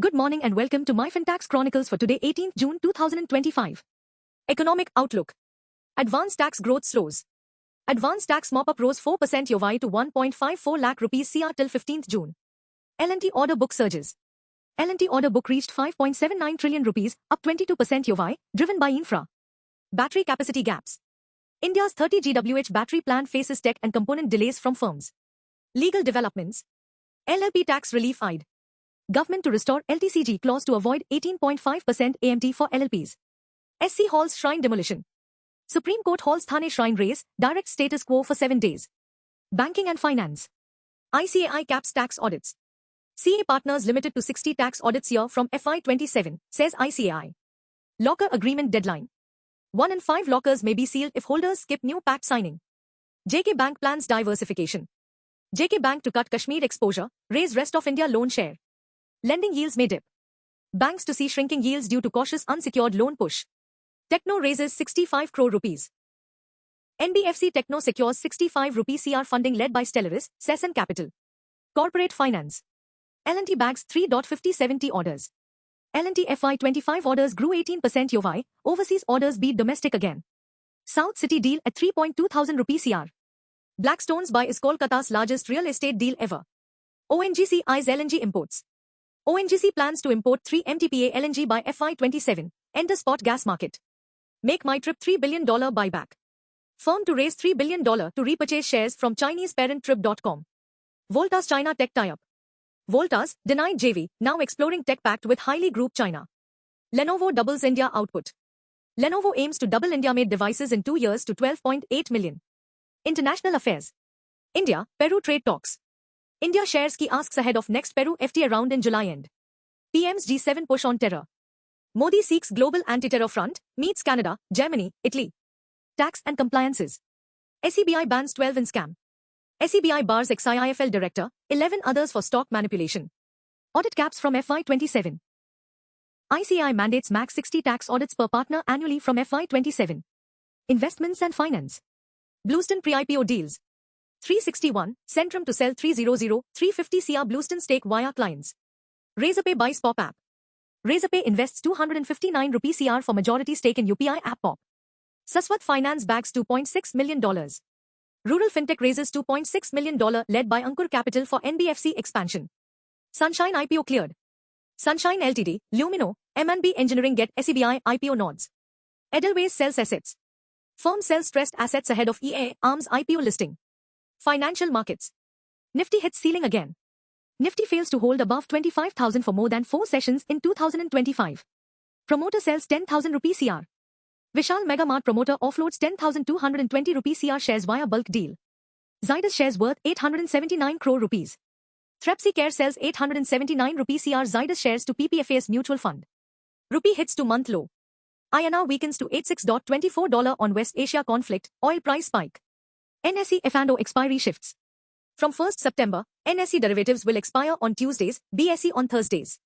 Good morning and welcome to my FinTax Chronicles for today 18th June 2025. Economic Outlook. Advanced tax growth slows. Advanced tax mop-up rose 4% YoY to 1.54 lakh rupees CR till 15th June. L&T order book surges. L&T order book reached 5.79 trillion rupees, up 22% YoY, driven by infra. Battery capacity gaps. India's 30 GWh battery plant faces tech and component delays from firms. Legal developments. LLP tax relief eyed. Government to restore LTCG clause to avoid 18.5% AMT for LLPs. SC halls shrine demolition. Supreme Court halls Thane shrine race, direct status quo for 7 days. Banking and finance. ICAI caps tax audits. CA partners limited to 60 tax audits year from FY27, says ICAI. Locker agreement deadline. 1 in 5 lockers may be sealed if holders skip new pact signing. JK Bank plans diversification. JK Bank to cut Kashmir exposure, raise rest of India loan share. Lending yields may dip. Banks to see shrinking yields due to cautious unsecured loan push. Techno raises 65 crore rupees. NBFC Techno secures 65 rupee CR funding led by Stellaris, Cesson Capital. Corporate finance. L&T bags 3.5070 orders. L&T FY25 orders grew 18% YoY, overseas orders beat domestic again. South City deal at 3.2 thousand rupee CR. Blackstone's buy is Kolkata's largest real estate deal ever. ONGC eyes LNG imports. ONGC plans to import 3 MTPA LNG by FY27, enter spot gas market. Make my trip $3 billion buyback. Firm to raise $3 billion to repurchase shares from Chinese parent Trip.com. Voltas China tech tie-up. Voltas, denied JV, now exploring tech pact with Highly Group China. Lenovo doubles India output. Lenovo aims to double India-made devices in 2 years to 12.8 million. International affairs. India, Peru trade talks. India shares key asks ahead of next Peru FTA round in July end. PM's G7 push on terror. Modi seeks global anti-terror front, meets Canada, Germany, Italy. Tax and compliances. SEBI bans 12 in scam. SEBI bars ex-IIFL director, 11 others for stock manipulation. Audit caps from FY27. ICAI mandates max 60 tax audits per partner annually from FY27. Investments and finance. Bluestone pre-IPO deals. 361, Centrum to sell 300, 350 CR Bluestone stake via clients. Razorpay buys Pop app. Razorpay invests 259 rupee CR for majority stake in UPI app Pop. Saswat Finance bags $2.6 million. Rural FinTech raises $2.6 million led by Ankur Capital for NBFC expansion. Sunshine IPO cleared. Sunshine Ltd, Lumino, M&B Engineering get SEBI IPO nods. Edelweiss sells assets. Firm sells stressed assets ahead of EA Arms IPO listing. Financial markets. Nifty hits ceiling again. Nifty fails to hold above 25,000 for more than 4 sessions in 2025. Promoter sells 10,000 rupee CR. Vishal Mega Mart promoter offloads 10,220 rupee CR shares via bulk deal. Zydus shares worth 879 crore rupees. Trepsi Care sells 879 rupee CR Zydus shares to PPFAS mutual fund. Rupee hits to month low. INR weakens to $86.24 on West Asia conflict, oil price spike. NSE F&O expiry shifts. From 1st September, NSE derivatives will expire on Tuesdays, BSE on Thursdays.